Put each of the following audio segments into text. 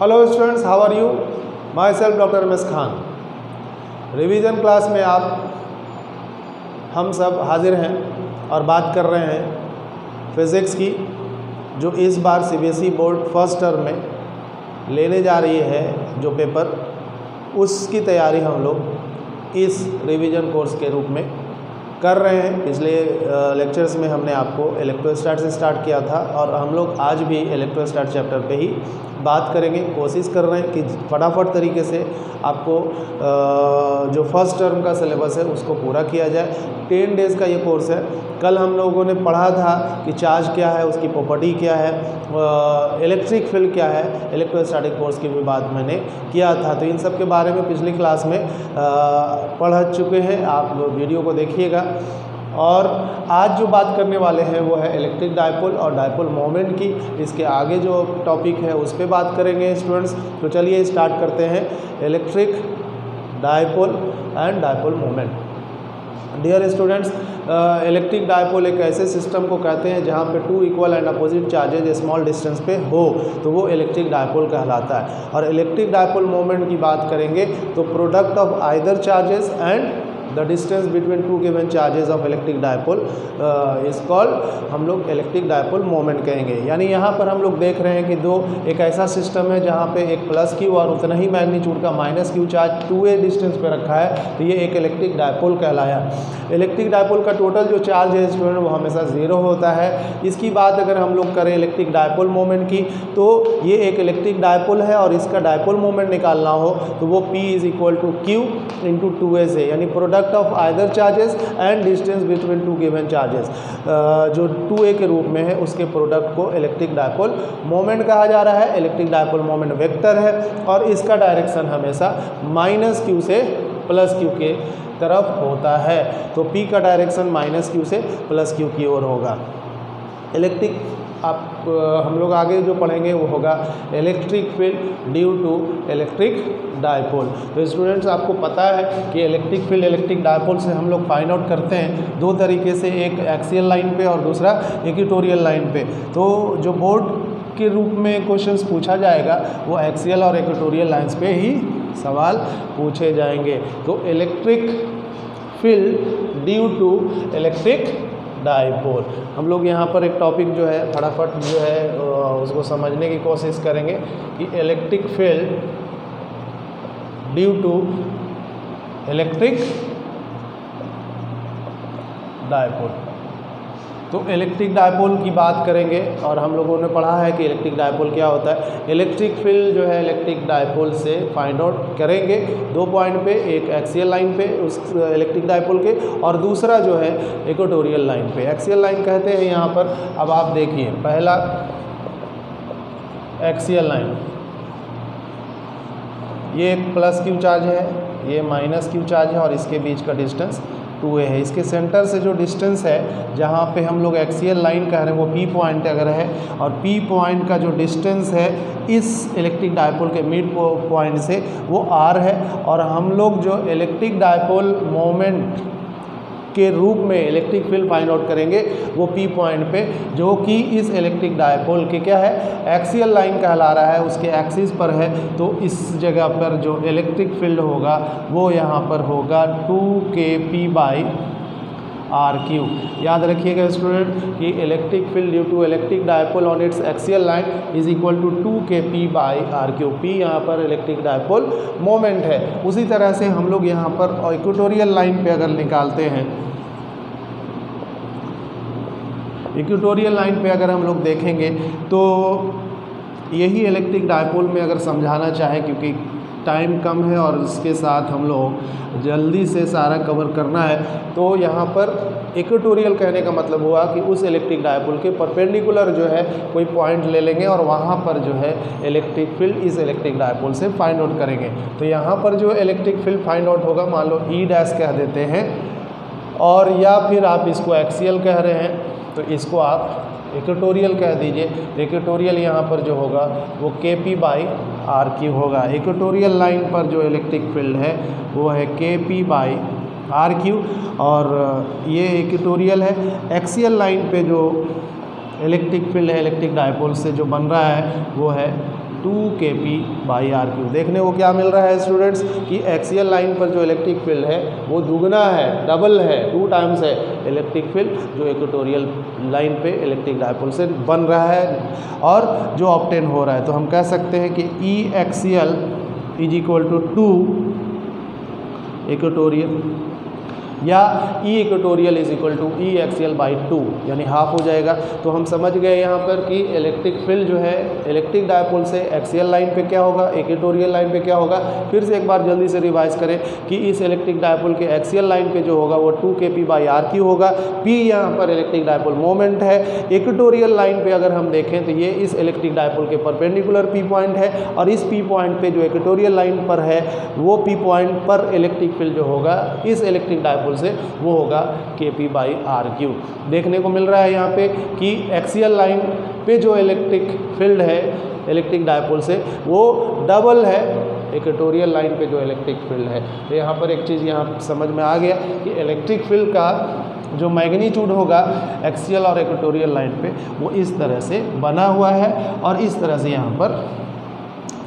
Hello students, how are you? Myself doctor M S Khan. Revision class में हम सब हाजिर हैं और बात कर रहे हैं फिज़िक्स की, जो इस बार सीबीएसई बोर्ड फर्स्ट टर्म में लेने जा रही है जो पेपर, उसकी तैयारी हम लोग इस रिवीजन कोर्स के रूप में कर रहे हैं। पिछले लेक्चर्स में हमने आपको इलेक्ट्रोस्टैट से स्टार्ट किया था और हम लोग आज भी इलेक्ट्रोस्टैट चैप्टर पे ही बात करेंगे। कोशिश कर रहे हैं कि फटाफट तरीके से आपको जो फर्स्ट टर्म का सिलेबस है उसको पूरा किया जाए। 10 डेज़ का ये कोर्स है। कल हम लोगों ने पढ़ा था कि चार्ज क्या है, उसकी प्रॉपर्टी क्या है, इलेक्ट्रिक फील्ड क्या है, इलेक्ट्रोस्टैटिक फोर्स की भी बात मैंने किया था। तो इन सब के बारे में पिछली क्लास में पढ़ चुके हैं, आप वीडियो को देखिएगा। और आज जो बात करने वाले हैं वो है इलेक्ट्रिक डायपोल और डायपोल मोमेंट की। इसके आगे जो टॉपिक है उस पर बात करेंगे स्टूडेंट्स। तो चलिए स्टार्ट करते हैं। Electric dipole and dipole moment. Dear students, electric dipole एक ऐसे सिस्टम को कहते हैं जहाँ पे 2 equal and opposite charges small distance पे हो, तो वो इलेक्ट्रिक डायपोल कहलाता है। और इलेक्ट्रिक डायपोल मोमेंट की बात करेंगे तो product of either charges and the distance between 2 given charges of electric dipole is called, हम लोग इलेक्ट्रिक डायपोल मोमेंट कहेंगे। यानी यहाँ पर हम लोग देख रहे हैं कि एक ऐसा सिस्टम है जहाँ पे एक प्लस क्यू और उतना ही मैग्नीट्यूड का minus Q charge 2a distance पे रखा है, तो ये एक इलेक्ट्रिक डायपोल कहलाया। इलेक्ट्रिक डायपोल का टोटल जो चार्ज है स्टूडेंट वो हमेशा 0 होता है। इसकी बात अगर हम लोग करें इलेक्ट्रिक डायपोल मोमेंट की, तो ये एक इलेक्ट्रिक डायपोल है और इसका डायपोल मोमेंट निकालना हो तो वो P = Q × 2a से, यानी product of either charges and distance between 2 given charges जो 2a के रूप में है, उसके प्रोडक्ट को इलेक्ट्रिक डायपोल मोमेंट कहा जा रहा है। इलेक्ट्रिक डायपोल मोमेंट वेक्टर है और इसका डायरेक्शन हमेशा -q से +q के तरफ होता है। तो P का डायरेक्शन -q से +q की ओर होगा। इलेक्ट्रिक हम लोग आगे जो पढ़ेंगे वो होगा electric field due to electric dipole. तो स्टूडेंट्स, आपको पता है कि इलेक्ट्रिक फील्ड इलेक्ट्रिक डायपोल से हम लोग फाइंड आउट करते हैं 2 तरीके से, एक एक्सियल लाइन पे और दूसरा इक्वेटोरियल लाइन पे। तो जो बोर्ड के रूप में क्वेश्चंस पूछा जाएगा वो एक्सियल और इक्वेटोरियल लाइंस पे ही सवाल पूछे जाएंगे। तो electric field due to electric dipole, हम लोग यहाँ पर एक टॉपिक जो है फटाफट जो है उसको समझने की कोशिश करेंगे कि electric field due to electric dipole. तो इलेक्ट्रिक डायपोल की बात करेंगे और हम लोगों ने पढ़ा है कि इलेक्ट्रिक डायपोल क्या होता है। इलेक्ट्रिक फील्ड जो है इलेक्ट्रिक डायपोल से फाइंड आउट करेंगे 2 पॉइंट पे, एक एक्सियल लाइन पे उस इलेक्ट्रिक डायपोल के और दूसरा जो है इक्वेटोरियल लाइन पे। एक्सियल लाइन कहते हैं यहाँ पर। अब आप देखिए, पहला एक्सियल लाइन, ये एक +q चार्ज है, ये -q चार्ज है और इसके बीच का डिस्टेंस 2a है। इसके सेंटर से जो डिस्टेंस है जहाँ पे हम लोग एक्सियल लाइन कह रहे हैं वो P पॉइंट अगर है, और P पॉइंट का जो डिस्टेंस है इस इलेक्ट्रिक डायपोल के मिड पॉइंट से वो r है। और हम लोग जो इलेक्ट्रिक डायपोल मोमेंट के रूप में इलेक्ट्रिक फील्ड फाइंड आउट करेंगे वो P पॉइंट पे, जो कि इस इलेक्ट्रिक डायपोल के क्या है, एक्सियल लाइन कहला रहा है, उसके एक्सिस पर है। तो इस जगह पर जो इलेक्ट्रिक फील्ड होगा वो यहाँ पर होगा 2kP/r3। याद रखिएगा स्टूडेंट कि electric field due to electric dipole on its axial line = 2kP/r3। P यहाँ पर इलेक्ट्रिक डायपोल मोमेंट है। उसी तरह से हम लोग यहाँ पर इक्वेटोरियल लाइन पे अगर निकालते हैं, इक्वेटोरियल लाइन पे अगर हम लोग देखेंगे तो यही इलेक्ट्रिक डायपोल में अगर समझाना चाहें, क्योंकि टाइम कम है और इसके साथ हम लोग जल्दी से सारा कवर करना है, तो यहाँ पर इक्वेटोरियल कहने का मतलब हुआ कि उस इलेक्ट्रिक डायपोल के परपेंडिकुलर जो है कोई पॉइंट ले लेंगे और वहाँ पर जो है इलेक्ट्रिक फील्ड इस इलेक्ट्रिक डायपोल से फाइंड आउट करेंगे। तो यहाँ पर जो इलेक्ट्रिक फील्ड फाइंड आउट होगा, मान लो E' कह देते हैं, और या फिर आप इसको एक्सियल कह रहे हैं तो इसको आप इक्वेटोरियल कह दीजिए। इक्वेटोरियल यहाँ पर जो होगा वो kP/r3 होगा। इक्वेटोरियल लाइन पर जो इलेक्ट्रिक फील्ड है वो है kP/r3 और ये इक्वेटोरियल है। एक्सियल लाइन पे जो इलेक्ट्रिक फील्ड है इलेक्ट्रिक डायपोल से जो बन रहा है वो है 2kp/r3। देखने को क्या मिल रहा है स्टूडेंट्स कि एक्सियल लाइन पर जो इलेक्ट्रिक फील्ड है वो दुगना है, डबल है, 2 टाइम्स है इलेक्ट्रिक फील्ड जो इक्वेटोरियल लाइन पे इलेक्ट्रिक डायपोल से बन रहा है और जो ऑब्टेन हो रहा है। तो हम कह सकते हैं कि E axial is equal to 2 equatorial या E equatorial is equal to E axial by 2, यानी हाफ हो जाएगा। तो हम समझ गए यहाँ पर कि इलेक्ट्रिक फील्ड जो है इलेक्ट्रिक डायपोल से एक्सियल लाइन पे क्या होगा, इक्वेटोरियल लाइन पे क्या होगा। फिर से एक बार जल्दी से रिवाइज करें कि इस इलेक्ट्रिक डायपोल के एक्सियल लाइन पे जो होगा वो 2kp/r3 होगा। P यहाँ पर इलेक्ट्रिक डायपोल मोमेंट है। इक्वेटोरियल लाइन पे अगर हम देखें तो ये इस इलेक्ट्रिक डायपोल के परपेंडिकुलर P पॉइंट है और इस P पॉइंट पे जो इक्वेटोरियल लाइन पर है वो P पॉइंट पर इलेक्ट्रिक फील्ड जो होगा इस इलेक्ट्रिक डायपोल से वो होगा kp/r3। देखने को मिल रहा है यहाँ पे कि एक्सियल लाइन पे जो इलेक्ट्रिक फील्ड है इलेक्ट्रिक डायपोल से वो डबल है इक्वेटोरियल लाइन पे जो इलेक्ट्रिक फील्ड है। तो यहाँ पर एक चीज़ यहाँ समझ में आ गया कि इलेक्ट्रिक फील्ड का जो मैग्नीट्यूड होगा एक्सियल और इक्वेटोरियल लाइन पे वो इस तरह से बना हुआ है और इस तरह से यहाँ पर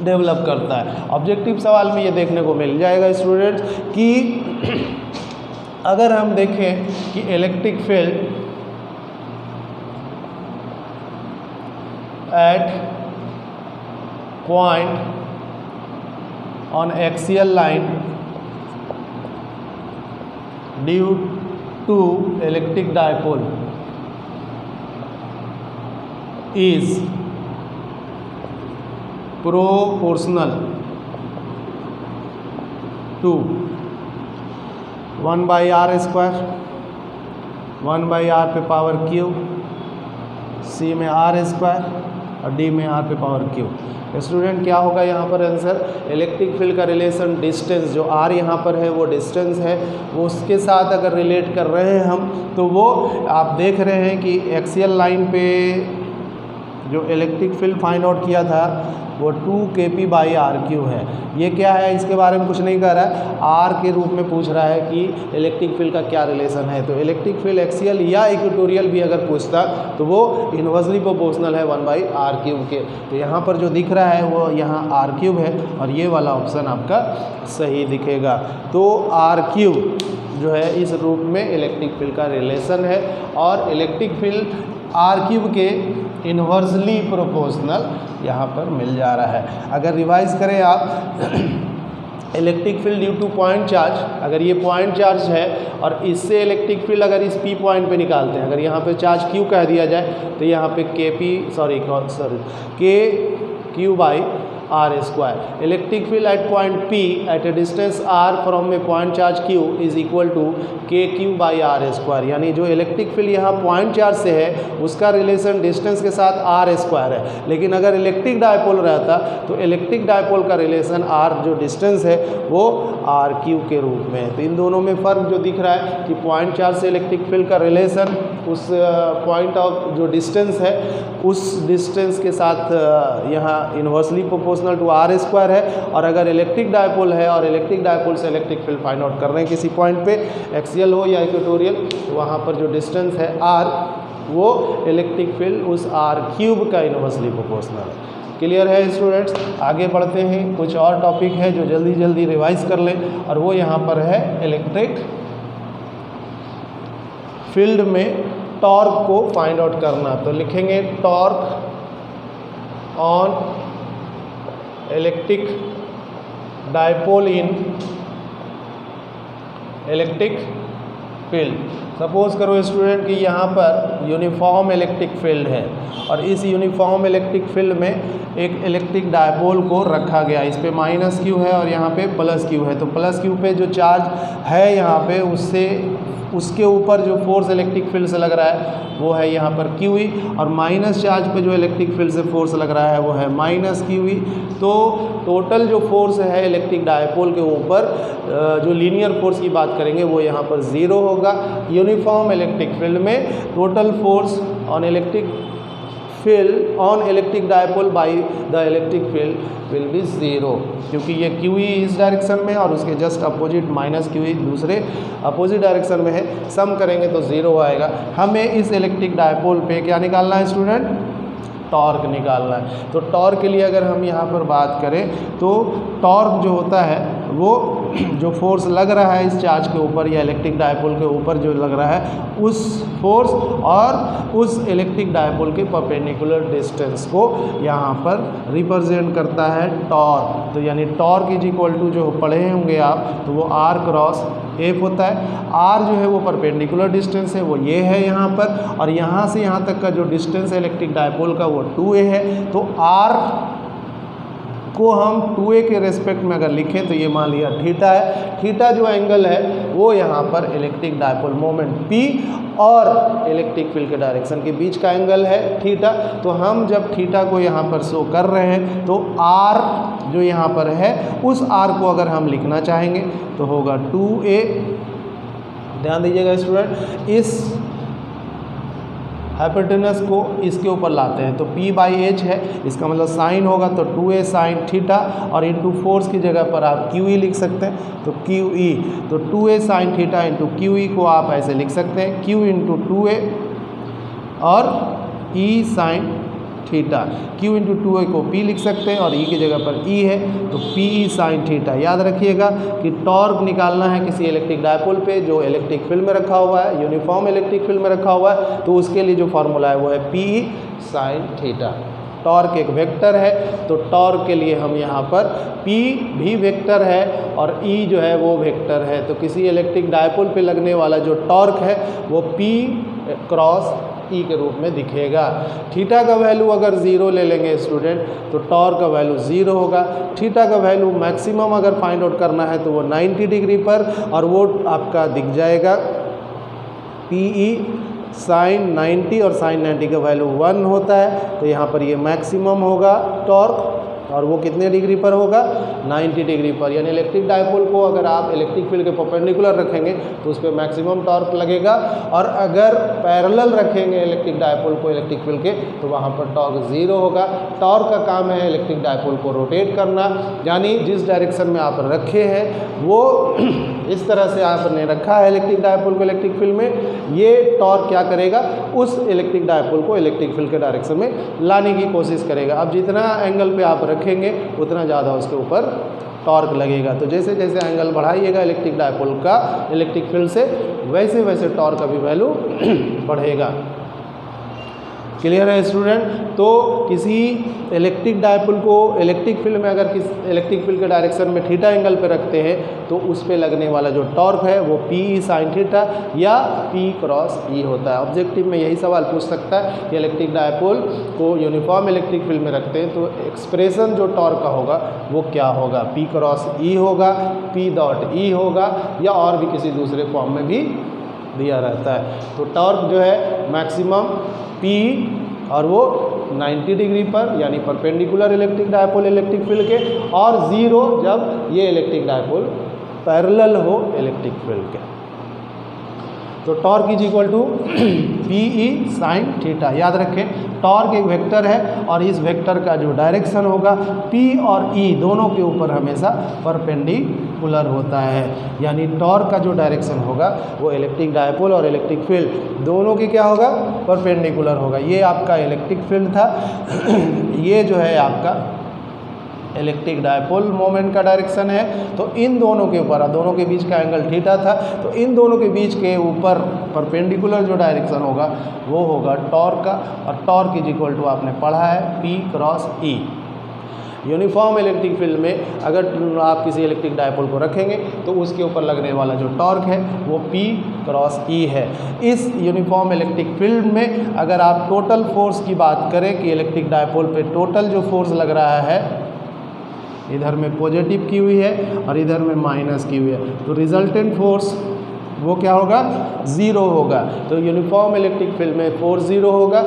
डेवलप करता है। ऑब्जेक्टिव सवाल में ये देखने को मिल जाएगा स्टूडेंट्स कि अगर हम देखें कि electric field at point on axial line due to electric dipole is proportional to 1/r², 1/r पे पावर क्यू, C में r² और D में r पे पावर क्यू। स्टूडेंट क्या होगा यहाँ पर आंसर, इलेक्ट्रिक फील्ड का रिलेशन डिस्टेंस जो r यहाँ पर है वो डिस्टेंस है, वो उसके साथ अगर रिलेट कर रहे हैं हम तो वो आप देख रहे हैं कि एक्सियल लाइन पे जो इलेक्ट्रिक फील्ड फाइंड आउट किया था वो 2kp/r3 है। ये क्या है, इसके बारे में कुछ नहीं कह रहा है, r के रूप में पूछ रहा है कि इलेक्ट्रिक फील्ड का क्या रिलेशन है। तो इलेक्ट्रिक फील्ड एक्सियल या इक्वेटोरियल भी अगर पूछता तो वो इन्वर्सली प्रोपोर्शनल है 1/r³ के। तो यहाँ पर जो दिख रहा है वो यहाँ r³ है और ये वाला ऑप्शन आपका सही दिखेगा। तो r³ जो है इस रूप में इलेक्ट्रिक फील्ड का रिलेशन है और इलेक्ट्रिक फील्ड r³ के इन्वर्सली प्रोपोर्शनल यहाँ पर मिल जा रहा है। अगर रिवाइज करें आप electric field due two point charge, अगर ये पॉइंट चार्ज है और इससे इलेक्ट्रिक फील्ड अगर इस P पॉइंट पे निकालते हैं, अगर यहाँ पे चार्ज Q कह दिया जाए तो यहाँ पे kq/r²। इलेक्ट्रिक फील्ड एट पॉइंट P at a distance r from a point charge Q is equal to kq/r²। यानी जो इलेक्ट्रिक फील्ड यहाँ पॉइंट चार्ज से है उसका रिलेशन डिस्टेंस के साथ r² है, लेकिन अगर इलेक्ट्रिक डायपोल रहता तो इलेक्ट्रिक डायपोल का रिलेशन r जो डिस्टेंस है वो r³ के रूप में है। तो इन दोनों में फ़र्क जो दिख रहा है कि पॉइंट चार्ज से इलेक्ट्रिक फील्ड का रिलेशन उस पॉइंट ऑफ जो डिस्टेंस है उस डिस्टेंस के साथ यहाँ इन्वर्सली प्रोपोर्शनल टू r² है, और अगर इलेक्ट्रिक डायपोल है और इलेक्ट्रिक डायपोल से इलेक्ट्रिक फील्ड फाइंड आउट कर रहे हैं किसी पॉइंट पे एक्सियल हो या इक्वेटोरियल, तो वहाँ पर जो डिस्टेंस है r वो इलेक्ट्रिक फील्ड उस r³ का इन्वर्सली प्रोपोर्शनल है। क्लियर है स्टूडेंट्स? आगे बढ़ते हैं, कुछ और टॉपिक है जो जल्दी जल्दी रिवाइज कर लें और वो यहाँ पर है इलेक्ट्रिक फील्ड में टॉर्क को फाइंड आउट करना। तो लिखेंगे torque on electric dipole in electric field. Suppose करो स्टूडेंट कि यहाँ पर यूनिफॉर्म इलेक्ट्रिक फील्ड है और इस यूनिफॉर्म इलेक्ट्रिक फील्ड में एक इलेक्ट्रिक डायपोल को रखा गया, इस पे -q है और यहाँ पे +q है। तो +q पे जो चार्ज है यहाँ पे उसके ऊपर जो फोर्स इलेक्ट्रिक फील्ड से लग रहा है वो है यहाँ पर QE, और माइनस चार्ज पे जो इलेक्ट्रिक फील्ड से फोर्स लग रहा है वो है -QE। तो टोटल जो फोर्स है इलेक्ट्रिक डायपोल के ऊपर जो लीनियर फोर्स की बात करेंगे वो यहाँ पर 0 होगा। यूनिफॉर्म इलेक्ट्रिक फील्ड में total force on electric field on electric dipole by the electric field will be 0, क्योंकि ये QE इस डायरेक्शन में और उसके जस्ट अपोजिट -QE दूसरे अपोजिट डायरेक्शन में है। सम करेंगे तो 0 आएगा। हमें इस इलेक्ट्रिक डायपोल पे क्या निकालना है स्टूडेंट, टॉर्क निकालना है। तो टॉर्क के लिए अगर हम यहाँ पर बात करें तो टॉर्क जो होता है वो जो फोर्स लग रहा है इस चार्ज के ऊपर या इलेक्ट्रिक डायपोल के ऊपर जो लग रहा है उस फोर्स और उस इलेक्ट्रिक डायपोल के परपेंडिकुलर डिस्टेंस को यहाँ पर रिप्रेजेंट करता है टॉर्क। तो यानी टॉर्क इज इक्वल टू जो पढ़े होंगे आप तो वो R क्रॉस F होता है। R जो है वो परपेंडिकुलर डिस्टेंस है, वो ये है यहाँ पर, और यहाँ से यहाँ तक का जो डिस्टेंस है इलेक्ट्रिक डायपोल का वो 2a है। तो R को हम 2a के रेस्पेक्ट में अगर लिखें तो ये मान लिया थीटा है। थीटा जो एंगल है वो यहाँ पर इलेक्ट्रिक डायपोल मोमेंट P और इलेक्ट्रिक फील्ड के डायरेक्शन के बीच का एंगल है थीटा। तो हम जब थीटा को यहाँ पर शो कर रहे हैं तो R जो यहाँ पर है उस R को अगर हम लिखना चाहेंगे तो होगा 2a। ध्यान दीजिएगा स्टूडेंट, इस हाइपोटेनस को इसके ऊपर लाते हैं तो P/H है, इसका मतलब साइन होगा तो 2a साइन थीटा, और इंटू फोर्स की जगह पर आप QE लिख सकते हैं तो QE, तो 2a sine theta into QE को आप ऐसे लिख सकते हैं Q इंटू 2a और E sine theta. Q into 2a को P लिख सकते हैं और E की जगह पर E है तो PE साइन थीटा। याद रखिएगा कि टॉर्क निकालना है किसी इलेक्ट्रिक डायपोल पे जो इलेक्ट्रिक फील्ड में रखा हुआ है, यूनिफॉर्म इलेक्ट्रिक फील्ड में रखा हुआ है, तो उसके लिए जो फार्मूला है वो है PE साइन थीटा। टॉर्क एक वेक्टर है तो टॉर्क के लिए हम यहाँ पर P भी वेक्टर है और E जो है वो वेक्टर है। तो किसी इलेक्ट्रिक डायपोल पे लगने वाला जो टॉर्क है वो P क्रॉस E के रूप में दिखेगा। थीटा का वैल्यू अगर 0 ले लेंगे स्टूडेंट तो टॉर्क का वैल्यू 0 होगा। थीटा का वैल्यू मैक्सिमम अगर फाइंड आउट करना है तो वो 90 डिग्री पर, और वो आपका दिख जाएगा PE साइन 90 और साइन 90 का वैल्यू 1 होता है। तो यहाँ पर ये मैक्सिमम होगा टॉर्क, और वो कितने डिग्री पर होगा 90 डिग्री पर। यानी इलेक्ट्रिक डायपोल को अगर आप इलेक्ट्रिक फील्ड के परपेंडिकुलर रखेंगे तो उस पर मैक्सिमम टॉर्क लगेगा, और अगर पैरेलल रखेंगे इलेक्ट्रिक डायपोल को इलेक्ट्रिक फील्ड के तो वहाँ पर टॉर्क 0 होगा। टॉर्क का काम है इलेक्ट्रिक डायपोल को रोटेट करना, यानी जिस डायरेक्शन में आप रखे हैं वो इस तरह से आपने रखा है इलेक्ट्रिक डायपोल को इलेक्ट्रिक फील्ड में, ये टॉर्क क्या करेगा उस इलेक्ट्रिक डायपोल को इलेक्ट्रिक फील्ड के डायरेक्शन में लाने की कोशिश करेगा। अब जितना एंगल पे आप रखेंगे उतना ज़्यादा उसके ऊपर टॉर्क लगेगा। तो जैसे जैसे एंगल बढ़ाइएगा इलेक्ट्रिक डायपोल का इलेक्ट्रिक फील्ड से, वैसे वैसे टॉर्क का भी वैल्यू बढ़ेगा। क्लियर है स्टूडेंट? तो किसी इलेक्ट्रिक डायपोल को इलेक्ट्रिक फील्ड में अगर किस इलेक्ट्रिक फील्ड के डायरेक्शन में थीटा एंगल पे रखते हैं तो उस पे लगने वाला जो टॉर्क है वो PE साइन थीटा या P क्रॉस E होता है। ऑब्जेक्टिव में यही सवाल पूछ सकता है कि इलेक्ट्रिक डायपोल को यूनिफॉर्म इलेक्ट्रिक फील्ड में रखते हैं तो एक्सप्रेशन जो टॉर्क का होगा वो क्या होगा, P क्रॉस E होगा, P डॉट E होगा, या और भी किसी दूसरे फॉर्म में भी दिया रहता है। तो टॉर्क जो है मैक्सिमम P और वो 90 डिग्री पर यानी perpendicular electric dipole electric field के, और 0 जब ये इलेक्ट्रिक डायपोल पैरेलल हो इलेक्ट्रिक फील्ड के। तो torque is equal to PE sine theta. याद रखें टॉर्क एक वेक्टर है और इस वेक्टर का जो डायरेक्शन होगा P और E दोनों के ऊपर हमेशा परपेंडिकुलर होता है, यानी टॉर्क का जो डायरेक्शन होगा वो इलेक्ट्रिक डायपोल और इलेक्ट्रिक फील्ड दोनों की क्या होगा, परपेंडिकुलर होगा। ये आपका इलेक्ट्रिक फील्ड था ये जो है आपका इलेक्ट्रिक डायपोल मोमेंट का डायरेक्शन है। तो इन दोनों के ऊपर, दोनों के बीच का एंगल थीटा था, तो इन दोनों के बीच के ऊपर परपेंडिकुलर जो डायरेक्शन होगा वो होगा टॉर्क का, और टॉर्क इज इक्वल टू आपने पढ़ा है P cross E। Uniform electric field में अगर आप किसी इलेक्ट्रिक डायपोल को रखेंगे तो उसके ऊपर लगने वाला जो टॉर्क है वो P क्रॉस E है। इस यूनिफॉर्म इलेक्ट्रिक फील्ड में अगर आप टोटल फोर्स की बात करें कि इलेक्ट्रिक डायपोल पे टोटल जो फोर्स लग रहा है, इधर में पॉजिटिव की हुई है और इधर में माइनस की हुई है, तो रिजल्टेंट फोर्स वो क्या होगा, 0 होगा। तो यूनिफॉर्म इलेक्ट्रिक फील्ड में फोर्स 0 होगा।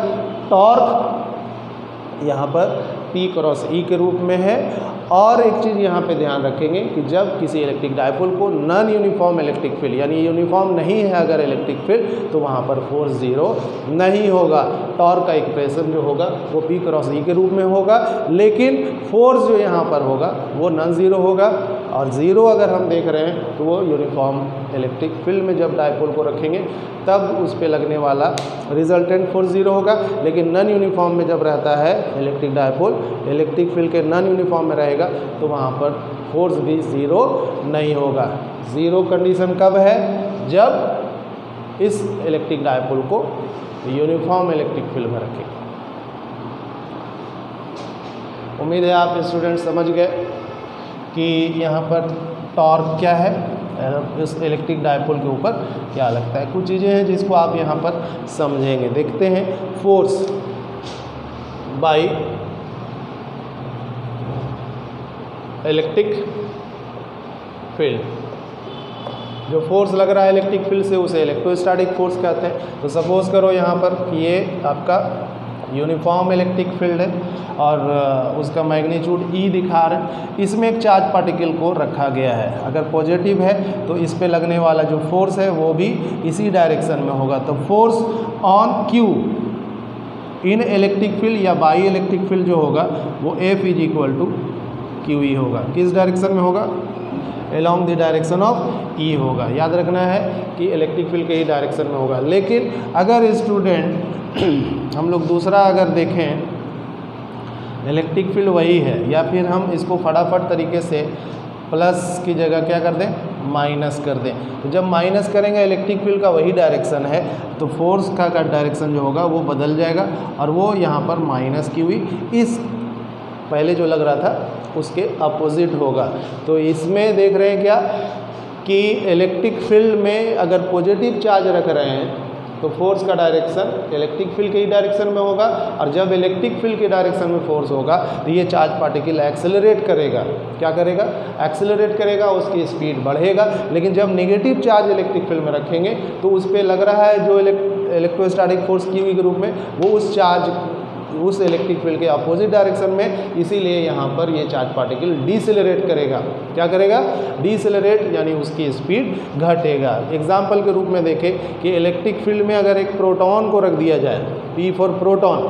टॉर्क यहाँ पर P क्रॉस E के रूप में है। और एक चीज़ यहाँ पे ध्यान रखेंगे कि जब किसी इलेक्ट्रिक डायपोल को नॉन यूनिफॉर्म इलेक्ट्रिक फील्ड यानी यूनिफॉर्म नहीं है अगर इलेक्ट्रिक फील्ड, तो वहाँ पर फोर्स ज़ीरो नहीं होगा। टॉर्क का एक्सप्रेशन जो होगा वो P क्रॉस E के रूप में होगा, लेकिन फोर्स जो यहाँ पर होगा वो नॉन ज़ीरो होगा। और ज़ीरो अगर हम देख रहे हैं तो वो यूनिफॉर्म इलेक्ट्रिक फील्ड में जब डायपोल को रखेंगे तब उस पर लगने वाला रिजल्टेंट फोर्स ज़ीरो होगा। लेकिन नॉन यूनिफॉर्म में जब रहता है इलेक्ट्रिक डायपोल, इलेक्ट्रिक फील्ड के नॉन यूनिफॉर्म में रहेगा तो वहाँ पर फोर्स भी ज़ीरो नहीं होगा। ज़ीरो कंडीशन कब है? जब इस इलेक्ट्रिक डायपोल को यूनिफॉर्म इलेक्ट्रिक फील्ड में रखेंगे। उम्मीद है आप स्टूडेंट समझ गए कि यहाँ पर टॉर्क क्या है, इस इलेक्ट्रिक डायपोल के ऊपर क्या लगता है। कुछ चीज़ें हैं जिसको आप यहाँ पर समझेंगे। देखते हैं फोर्स बाय इलेक्ट्रिक फील्ड। जो फोर्स लग रहा है इलेक्ट्रिक फील्ड से उसे इलेक्ट्रोस्टैटिक फोर्स कहते हैं। तो सपोज करो यहाँ पर कि ये आपका यूनिफॉर्म इलेक्ट्रिक फील्ड है और उसका मैग्नीट्यूड E दिखा रहा है। इसमें एक चार्ज पार्टिकल को रखा गया है। अगर पॉजिटिव है तो इस पे लगने वाला जो फोर्स है वो भी इसी डायरेक्शन में होगा। तो force on Q in electric field या बाई इलेक्ट्रिक फील्ड जो होगा वो F is equal to QE होगा। किस डायरेक्शन में होगा? Along the direction of E होगा। याद रखना है कि इलेक्ट्रिक फील्ड के ही डायरेक्शन में होगा। लेकिन अगर स्टूडेंट हम लोग दूसरा अगर देखें, इलेक्ट्रिक फील्ड वही है, या फिर हम इसको फटाफट तरीके से प्लस की जगह क्या कर दें? माइनस कर दें। तो जब माइनस करेंगे इलेक्ट्रिक फील्ड का वही डायरेक्शन है तो फोर्स का डायरेक्शन जो होगा वो बदल जाएगा और वो यहाँ पर माइनस की हुई इस पहले जो लग रहा था उसके अपोजिट होगा। तो इसमें देख रहे हैं क्या कि इलेक्ट्रिक फील्ड में अगर पॉजिटिव चार्ज रख रहे हैं तो फोर्स का डायरेक्शन इलेक्ट्रिक फील्ड के ही डायरेक्शन में होगा। और जब इलेक्ट्रिक फील्ड के डायरेक्शन में फोर्स होगा तो ये चार्ज पार्टिकल एक्सेलरेट करेगा। क्या करेगा? एक्सेलरेट करेगा, उसकी स्पीड बढ़ेगा। लेकिन जब नेगेटिव चार्ज इलेक्ट्रिक फील्ड में रखेंगे तो उस पर लग रहा है जो इलेक्ट्रोस्टैटिक फोर्स QE के रूप में वो उस चार्ज उस इलेक्ट्रिक फील्ड के अपोजिट डायरेक्शन में, इसीलिए यहाँ पर ये चार्ज पार्टिकल डीसेलरेट करेगा। क्या करेगा? डीसेलरेट, यानी उसकी स्पीड घटेगा। एग्जाम्पल के रूप में देखें कि इलेक्ट्रिक फील्ड में अगर एक प्रोटॉन को रख दिया जाए, P फॉर प्रोटॉन,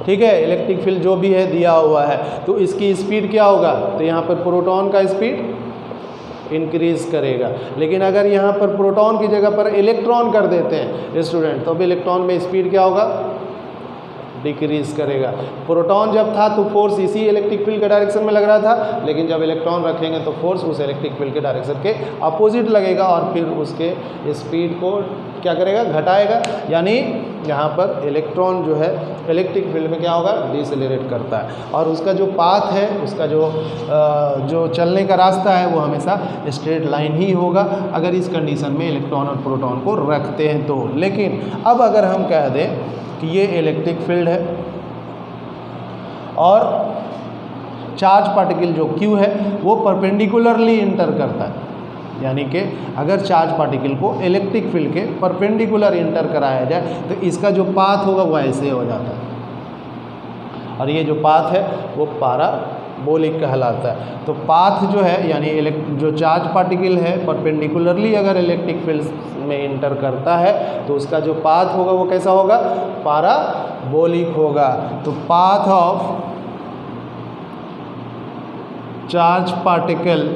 ठीक है, इलेक्ट्रिक फील्ड जो भी है दिया हुआ है, तो इसकी स्पीड क्या होगा? तो यहाँ पर प्रोटॉन का स्पीड इंक्रीज करेगा। लेकिन अगर यहाँ पर प्रोटॉन की जगह पर इलेक्ट्रॉन कर देते हैं स्टूडेंट, तो अब इलेक्ट्रॉन में स्पीड क्या होगा? डिक्रीज करेगा। प्रोटॉन जब था तो फोर्स इसी इलेक्ट्रिक फील्ड के डायरेक्शन में लग रहा था, लेकिन जब इलेक्ट्रॉन रखेंगे तो फोर्स उस इलेक्ट्रिक फील्ड के डायरेक्शन के अपोजिट लगेगा और फिर उसके स्पीड को क्या करेगा? घटाएगा। यानी यहाँ पर इलेक्ट्रॉन जो है इलेक्ट्रिक फील्ड में क्या होगा? डिसेलरेट करता है। और उसका जो पाथ है, उसका जो चलने का रास्ता है वो हमेशा स्ट्रेट लाइन ही होगा अगर इस कंडीशन में इलेक्ट्रॉन और प्रोटॉन को रखते हैं तो। लेकिन अब अगर हम कह दें कि ये इलेक्ट्रिक फील्ड है और चार्ज पार्टिकल जो Q है वो परपेंडिकुलरली इंटर करता है, यानी कि अगर चार्ज पार्टिकल को इलेक्ट्रिक फील्ड के परपेंडिकुलर इंटर कराया जाए तो इसका जो पाथ होगा वो ऐसे हो जाता है और ये जो पाथ है वो पैराबोलिक कहलाता है। तो पाथ जो है यानी जो चार्ज पार्टिकल है परपेंडिकुलरली अगर इलेक्ट्रिक फील्ड में इंटर करता है तो उसका जो पाथ होगा वो कैसा होगा? पैराबोलिक होगा। तो पाथ ऑफ चार्ज पार्टिकल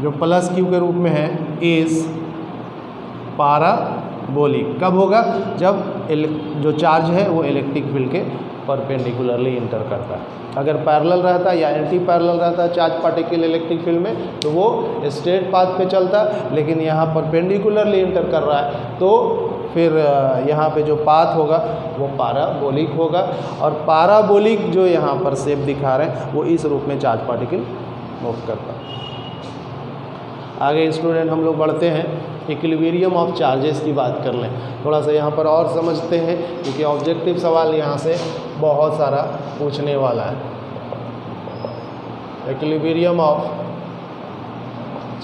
जो प्लस Q के रूप में है इज पैराबोलिक। कब होगा? जब जो चार्ज है वो इलेक्ट्रिक फील्ड के परपेंडिकुलरली इंटर करता है। अगर पैरेलल रहता है या एंटी पैरेलल रहता है चार्ज पार्टिकल इलेक्ट्रिक फील्ड में तो वो स्ट्रेट पाथ पे चलता है, लेकिन यहाँ परपेंडिकुलरली इंटर कर रहा है तो फिर यहाँ पे जो पाथ होगा वो पैराबोलिक होगा। और पैराबोलिक जो यहाँ पर शेप दिखा रहे हैं वो इस रूप में चार्ज पार्टिकल मूव करता है। आगे स्टूडेंट हम लोग बढ़ते हैं, इक्विलिब्रियम ऑफ चार्जेस की बात कर लें। थोड़ा सा यहाँ पर और समझते हैं क्योंकि ऑब्जेक्टिव सवाल यहाँ से बहुत सारा पूछने वाला है। इक्विलिब्रियम ऑफ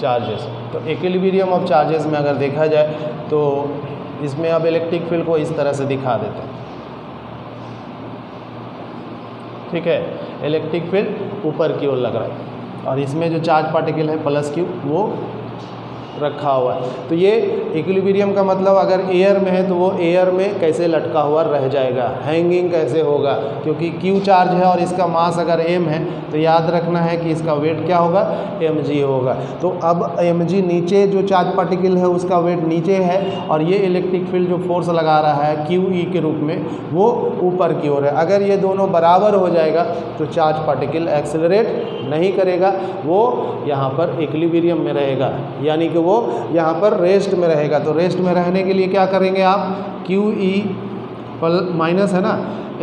चार्जेस, तो इक्विलिब्रियम ऑफ चार्जेस में अगर देखा जाए तो इसमें अब इलेक्ट्रिक फील्ड को इस तरह से दिखा देते हैं। ठीक है, इलेक्ट्रिक फील्ड ऊपर की ओर लग रहा है और इसमें जो चार्ज पार्टिकल है प्लस क्यू वो रखा हुआ है। तो ये इक्विलिब्रियम का मतलब अगर एयर में है तो वो एयर में कैसे लटका हुआ रह जाएगा, हैंगिंग कैसे होगा, क्योंकि क्यू चार्ज है और इसका मास अगर m है तो याद रखना है कि इसका वेट क्या होगा, mg होगा। तो अब mg नीचे जो चार्ज पार्टिकल है उसका वेट नीचे है और ये इलेक्ट्रिक फील्ड जो फोर्स लगा रहा है QE के रूप में वो ऊपर की ओर है। अगर ये दोनों बराबर हो जाएगा तो चार्ज पार्टिकल एक्सेलरेट नहीं करेगा, वो यहाँ पर इक्विलिब्रियम में रहेगा, यानी कि वो यहाँ पर रेस्ट में रहेगा। तो रेस्ट में रहने के लिए क्या करेंगे आप, QE माइनस है ना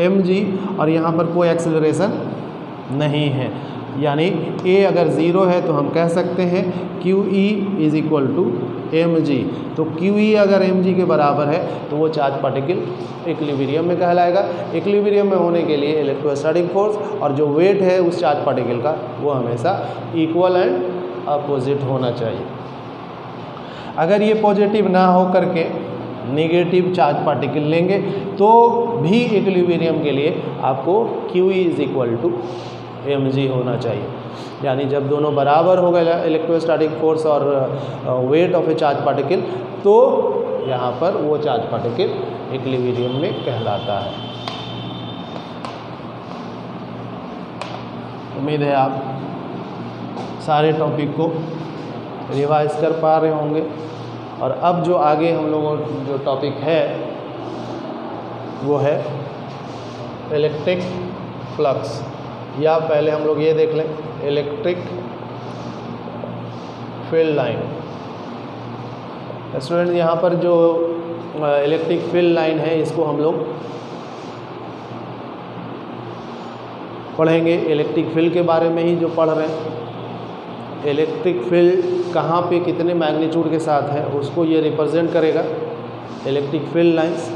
mg और यहाँ पर कोई एक्सेलरेशन नहीं है, यानी a अगर 0 है तो हम कह सकते हैं QE is equal to mg। तो QE अगर mg के बराबर है तो वो चार्ज पार्टिकल इक्विलिब्रियम में कहलाएगा। इक्विलिब्रियम में होने के लिए इलेक्ट्रोस्टैटिक फोर्स और जो वेट है उस चार्ज पार्टिकल का वो हमेशा इक्वल एंड अपोजिट होना चाहिए। अगर ये पॉजिटिव ना हो करके नेगेटिव चार्ज पार्टिकल लेंगे तो भी इक्विलिब्रियम के लिए आपको QE is equal to mg होना चाहिए, यानी जब दोनों बराबर हो गए इलेक्ट्रोस्टैटिक फोर्स और weight of a charge particle तो यहाँ पर वो चार्ज पार्टिकल इक्विलिब्रियम में कहलाता है। उम्मीद है आप सारे टॉपिक को रिवाइज कर पा रहे होंगे। और अब जो आगे हम लोगों जो टॉपिक है वो है इलेक्ट्रिक फ्लक्स, या पहले हम लोग ये देख लें इलेक्ट्रिक फील्ड लाइन। स्टूडेंट यहाँ पर जो इलेक्ट्रिक फील्ड लाइन है इसको हम लोग पढ़ेंगे, इलेक्ट्रिक फील्ड के बारे में ही जो पढ़ रहे हैं। इलेक्ट्रिक फील्ड कहाँ पे कितने मैग्नीट्यूड के साथ है उसको ये रिप्रेजेंट करेगा इलेक्ट्रिक फील्ड लाइंस।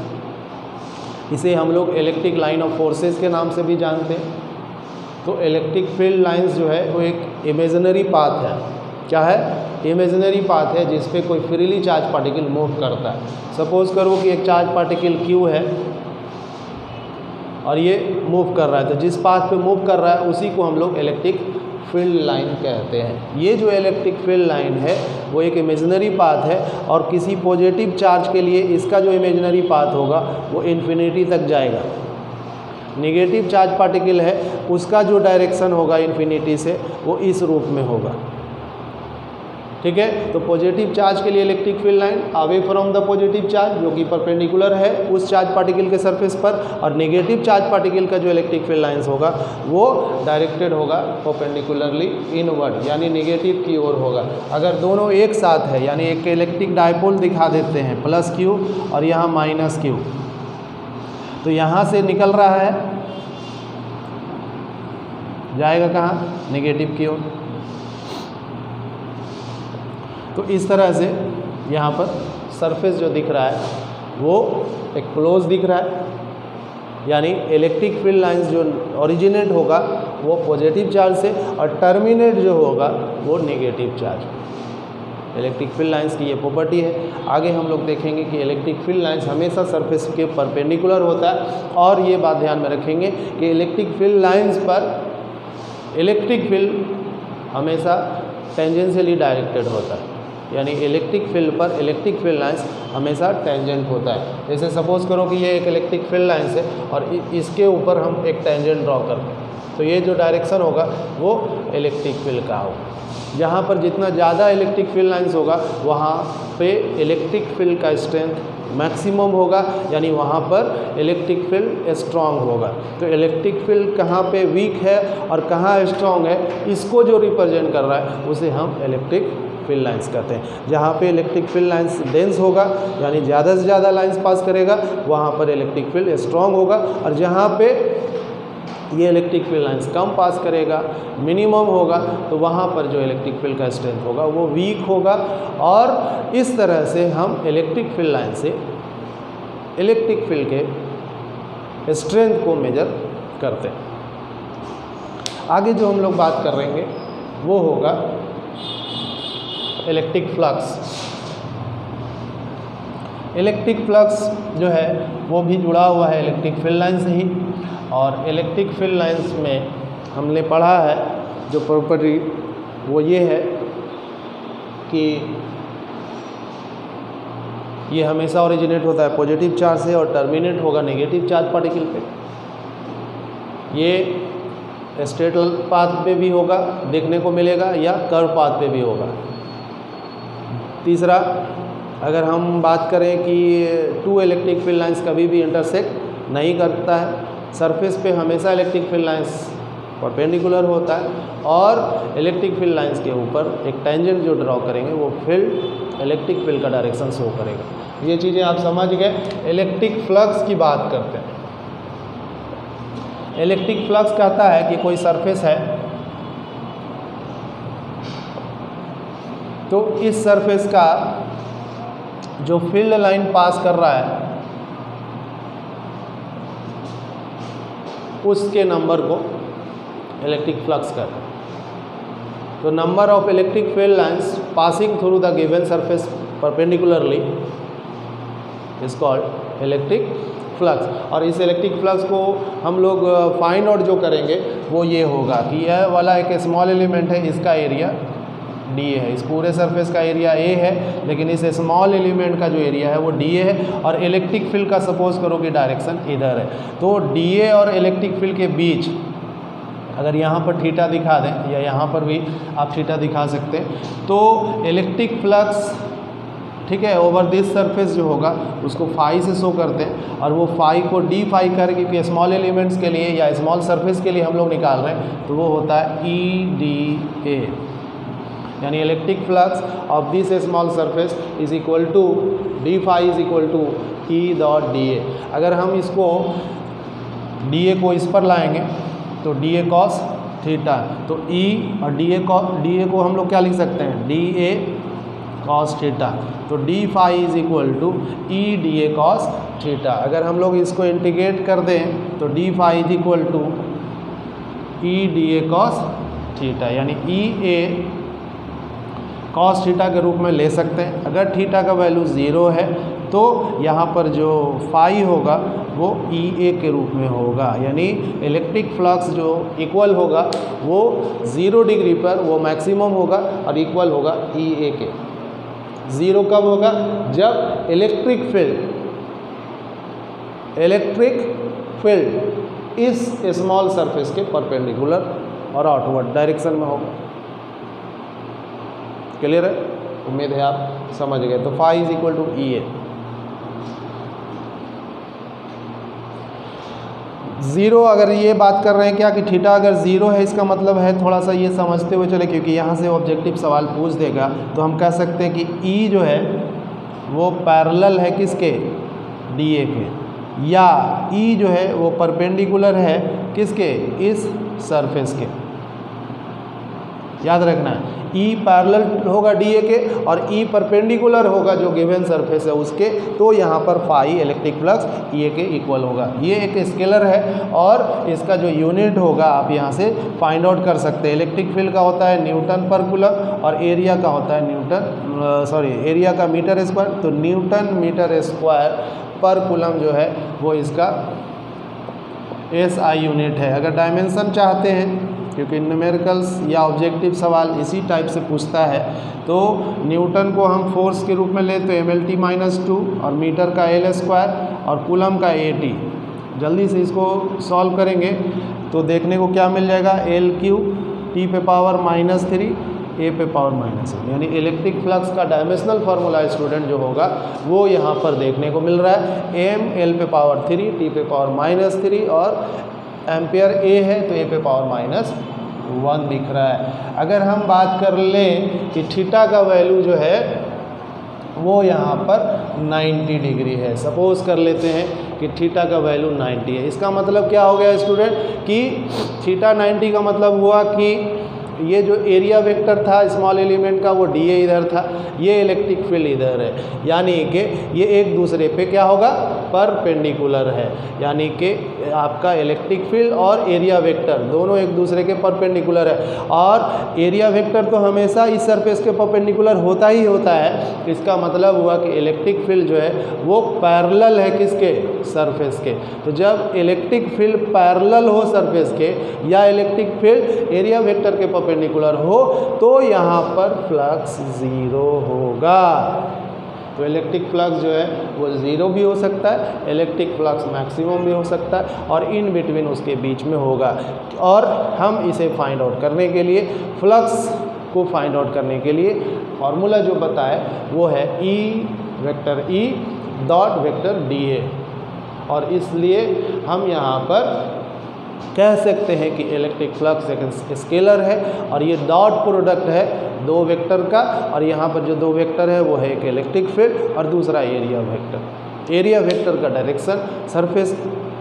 इसे हम लोग इलेक्ट्रिक लाइन ऑफ फोर्सेस के नाम से भी जानते हैं। तो इलेक्ट्रिक फील्ड लाइंस जो है वो एक इमेजिनरी पाथ है। क्या है, इमेजिनरी पाथ है जिस पे कोई फ्रीली चार्ज पार्टिकल मूव करता है। सपोज करो कि एक चार्ज पार्टिकल Q है और ये मूव कर रहा है, तो जिस पाथ पे मूव कर रहा है उसी को हम लोग इलेक्ट्रिक फील्ड लाइन कहते हैं। ये जो इलेक्ट्रिक फील्ड लाइन है वो एक इमेजिनरी पाथ है और किसी पॉजिटिव चार्ज के लिए इसका जो इमेजिनरी पाथ होगा वो इन्फिनिटी तक जाएगा। नेगेटिव चार्ज पार्टिकल है उसका जो डायरेक्शन होगा इन्फिनिटी से वो इस रूप में होगा। ठीक है, तो पॉजिटिव चार्ज के लिए electric field line away from the positive charge जो कि परपेंडिकुलर है उस चार्ज पार्टिकल के सरफेस पर, और नेगेटिव चार्ज पार्टिकल का जो इलेक्ट्रिक फील्ड लाइंस होगा वो डायरेक्टेड होगा परपेंडिकुलरली इनवर्ड, यानी नेगेटिव की ओर होगा। अगर दोनों एक साथ है, यानी एक इलेक्ट्रिक डायपोल दिखा देते हैं +Q और यहाँ -Q, तो यहाँ से निकल रहा है जाएगा कहाँ, नेगेटिव की ओर। तो इस तरह से यहाँ पर सरफेस जो दिख रहा है वो एक क्लोज दिख रहा है, यानी इलेक्ट्रिक फील्ड लाइंस जो ओरिजिनेट होगा वो पॉजिटिव चार्ज से और टर्मिनेट जो होगा वो negative charge. Electric field lines की ये प्रॉपर्टी है। आगे हम लोग देखेंगे कि इलेक्ट्रिक फील्ड लाइंस हमेशा सरफेस के परपेंडिकुलर होता है, और ये बात ध्यान में रखेंगे कि इलेक्ट्रिक फील्ड लाइंस पर इलेक्ट्रिक फील्ड हमेशा टेंजेंशियली डायरेक्टेड होता है, यानी इलेक्ट्रिक फील्ड पर इलेक्ट्रिक फील्ड लाइंस हमेशा टेंजेंट होता है। जैसे सपोज करो कि ये एक इलेक्ट्रिक फील्ड लाइंस है और इसके ऊपर हम एक टेंजेंट ड्रॉ करते हैं, तो ये जो डायरेक्शन होगा वो इलेक्ट्रिक फील्ड का होगा। जहाँ पर जितना ज़्यादा इलेक्ट्रिक फील्ड लाइंस होगा वहाँ पे इलेक्ट्रिक फील्ड का स्ट्रेंथ मैक्सिमम होगा, यानी वहाँ पर इलेक्ट्रिक फील्ड स्ट्रॉन्ग होगा। तो इलेक्ट्रिक फील्ड कहाँ पे वीक है और कहाँ स्ट्रॉन्ग है, इसको जो रिप्रेजेंट कर रहा है उसे हम इलेक्ट्रिक फील्ड लाइंस कहते हैं। जहाँ पे इलेक्ट्रिक फील्ड लाइंस डेंस होगा, यानी ज़्यादा से ज़्यादा लाइंस पास करेगा, वहाँ पर इलेक्ट्रिक फील्ड स्ट्रॉन्ग होगा, और जहाँ पे ये इलेक्ट्रिक फील्ड लाइंस कम पास करेगा, मिनिमम होगा, तो वहाँ पर जो इलेक्ट्रिक फील्ड का स्ट्रेंथ होगा वो वीक होगा। और इस तरह से हम इलेक्ट्रिक फील्ड लाइन से इलेक्ट्रिक फील्ड के स्ट्रेंथ को मेजर करते हैं। आगे जो हम लोग बात कर रहेंगे वो होगा इलेक्ट्रिक फ्लक्स। इलेक्ट्रिक फ्लक्स जो है वो भी जुड़ा हुआ है इलेक्ट्रिक फील्ड लाइन से ही। और इलेक्ट्रिक फील्ड लाइंस में हमने पढ़ा है जो प्रॉपर्टी वो ये है कि ये हमेशा ओरिजिनेट होता है पॉजिटिव चार्ज से और टर्मिनेट होगा नेगेटिव चार्ज पार्टिकल पे। ये स्ट्रेट पाथ पे भी होगा देखने को मिलेगा या कर्व पाथ पे भी होगा। तीसरा, अगर हम बात करें कि टू इलेक्ट्रिक फील्ड लाइंस कभी भी इंटरसेक्ट नहीं करता है, सरफेस पे हमेशा इलेक्ट्रिक फील्ड लाइंस परपेंडिकुलर होता है और इलेक्ट्रिक फील्ड लाइंस के ऊपर एक टेंजेंट जो ड्रॉ करेंगे वो फील्ड इलेक्ट्रिक फील्ड का डायरेक्शन शो करेगा। ये चीज़ें आप समझ गए। इलेक्ट्रिक फ्लक्स की बात करते हैं। इलेक्ट्रिक फ्लक्स कहता है कि कोई सरफेस है तो इस सरफेस का जो फील्ड लाइन पास कर रहा है उसके नंबर को इलेक्ट्रिक फ्लक्स कहते हैं। तो number of electric field lines passing through the given surface perpendicularly is called electric flux. और इस इलेक्ट्रिक फ्लक्स को हम लोग फाइंड आउट जो करेंगे वो ये होगा कि यह वाला एक स्मॉल एलिमेंट है, इसका एरिया डी ए है। इस पूरे सरफेस का एरिया ए है, लेकिन इस स्मॉल एलिमेंट का जो एरिया है वो डी ए है और इलेक्ट्रिक फील्ड का सपोज करो कि डायरेक्शन इधर है। तो डी ए और इलेक्ट्रिक फील्ड के बीच अगर यहाँ पर थीटा दिखा दें या यहाँ पर भी आप थीटा दिखा सकते हैं तो इलेक्ट्रिक फ्लक्स ठीक है ओवर दिस सरफेस जो होगा उसको फाई से शो करते हैं और वो फाई को डी फाई करके क्योंकि स्मॉल एलिमेंट्स के लिए या स्मॉल सरफेस के लिए हम लोग निकाल रहे हैं तो वो होता है ई डी ए, यानी electric flux of this small surface is equal to D phi is equal to E dot D A. अगर हम इसको डी ए को इस पर लाएंगे तो डी ए कॉस थीटा, तो ई और डी ए को हम लोग क्या लिख सकते हैं डी ए कॉस थीटा, तो D phi is equal to E D A cos theta. अगर हम लोग इसको इंटीग्रेट कर दें तो D phi is equal to E D A cos theta, यानी ई ए कॉस थीटा के रूप में ले सकते हैं। अगर थीटा का वैल्यू 0 है तो यहाँ पर जो फाई होगा वो ई ए के रूप में होगा, यानी इलेक्ट्रिक फ्लक्स जो इक्वल होगा वो 0 डिग्री पर वो मैक्सिमम होगा और इक्वल होगा ई ए के। 0 कब होगा? जब इलेक्ट्रिक फील्ड इस स्मॉल सरफेस के परपेंडिकुलर और आउटवर्ड डायरेक्शन में होगा। क्लियर है? उम्मीद है आप समझ गए। तो फाई इज इक्वल टू ई ए। 0 अगर ये बात कर रहे हैं क्या कि थीटा अगर 0 है इसका मतलब है, थोड़ा सा ये समझते हुए चले क्योंकि यहाँ से ऑब्जेक्टिव सवाल पूछ देगा, तो हम कह सकते हैं कि E जो है वो पैरेलल है किसके? DA के, या E जो है वो परपेंडिकुलर है किसके? इस सरफेस के। याद रखना है E पैरेलल होगा DA के और E परपेंडिकुलर होगा जो गिवन सरफेस है उसके, तो यहाँ पर फाई इलेक्ट्रिक फ्लक्स EA के इक्वल होगा। ये एक स्केलर है और इसका जो यूनिट होगा आप यहाँ से फाइंड आउट कर सकते हैं। इलेक्ट्रिक फील्ड का होता है न्यूटन पर कूलम और एरिया का होता है एरिया का मीटर स्क्वायर, तो न्यूटन मीटर स्क्वायर पर कूलम जो है वो इसका SI यूनिट है। अगर डायमेंशन चाहते हैं क्योंकि न्यूमेरिकल्स या ऑब्जेक्टिव सवाल इसी टाइप से पूछता है, तो न्यूटन को हम फोर्स के रूप में ले तो MLT-2 और मीटर का L स्क्वायर और कूलम का AT। जल्दी से इसको सॉल्व करेंगे तो देखने को क्या मिल जाएगा? L³ T पे पावर -3 A पे पावर -1, यानी इलेक्ट्रिक फ्लक्स का डायमेंशनल फार्मूला स्टूडेंट जो होगा वो यहाँ पर देखने को मिल रहा है। M L पे पावर 3 T पे पावर -3 और एम्पियर A है तो A पे पावर -1 दिख रहा है। अगर हम बात कर लें कि थीटा का वैल्यू जो है वो यहाँ पर 90 डिग्री है, सपोज कर लेते हैं कि थीटा का वैल्यू 90 है। इसका मतलब क्या हो गया स्टूडेंट कि थीटा 90 का मतलब हुआ कि ये जो एरिया वेक्टर था स्मॉल एलिमेंट का वो dA इधर था, ये इलेक्ट्रिक फील्ड इधर है, यानी कि ये एक दूसरे पे क्या होगा, परपेंडिकुलर है। यानी कि आपका इलेक्ट्रिक फील्ड और एरिया वेक्टर दोनों एक दूसरे के परपेंडिकुलर है, और एरिया वेक्टर तो हमेशा इस सरफेस के परपेंडिकुलर होता ही होता है। इसका मतलब हुआ कि इलेक्ट्रिक फील्ड जो है वो पैरेलल है किसके, सरफेस के। तो जब इलेक्ट्रिक फील्ड पैरेलल हो सरफेस के या इलेक्ट्रिक फील्ड एरिया वेक्टर के परपेंडिकुलर हो तो यहाँ पर फ्लक्स ज़ीरो होगा। तो इलेक्ट्रिक फ्लक्स जो है वो ज़ीरो भी हो सकता है, इलेक्ट्रिक फ्लक्स मैक्सिमम भी हो सकता है, और इन बिटवीन उसके बीच में होगा। और हम इसे फाइंड आउट करने के लिए, फ्लक्स को फाइंड आउट करने के लिए फार्मूला जो बताए वो है E vector E dot vector dA, और इसलिए हम यहाँ पर कह सकते हैं कि इलेक्ट्रिक फ्लक्स एक स्केलर है और ये डॉट प्रोडक्ट है दो वेक्टर का, और यहाँ पर जो दो वेक्टर है वो है एक इलेक्ट्रिक फील्ड और दूसरा एरिया वेक्टर। एरिया वेक्टर का डायरेक्शन सरफेस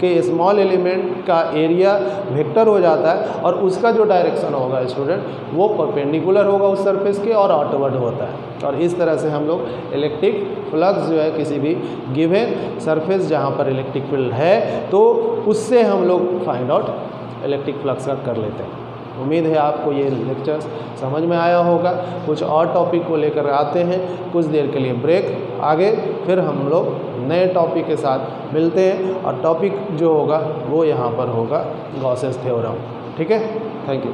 के स्मॉल एलिमेंट का एरिया वेक्टर हो जाता है, और उसका जो डायरेक्शन होगा स्टूडेंट वो परपेंडिकुलर होगा उस सरफेस के और आउटवर्ड होता है। और इस तरह से हम लोग इलेक्ट्रिक फ्लक्स जो है किसी भी गिवन सरफेस जहाँ पर इलेक्ट्रिक फील्ड है तो उससे हम लोग फाइंड आउट इलेक्ट्रिक फ्लक्स का कर लेते हैं। उम्मीद है आपको ये लेक्चर्स समझ में आया होगा। कुछ और टॉपिक को लेकर आते हैं, कुछ देर के लिए ब्रेक, आगे फिर हम लोग नए टॉपिक के साथ मिलते हैं, और टॉपिक जो होगा वो यहाँ पर होगा गॉसेस थ्योरम। ठीक है, थैंक यू।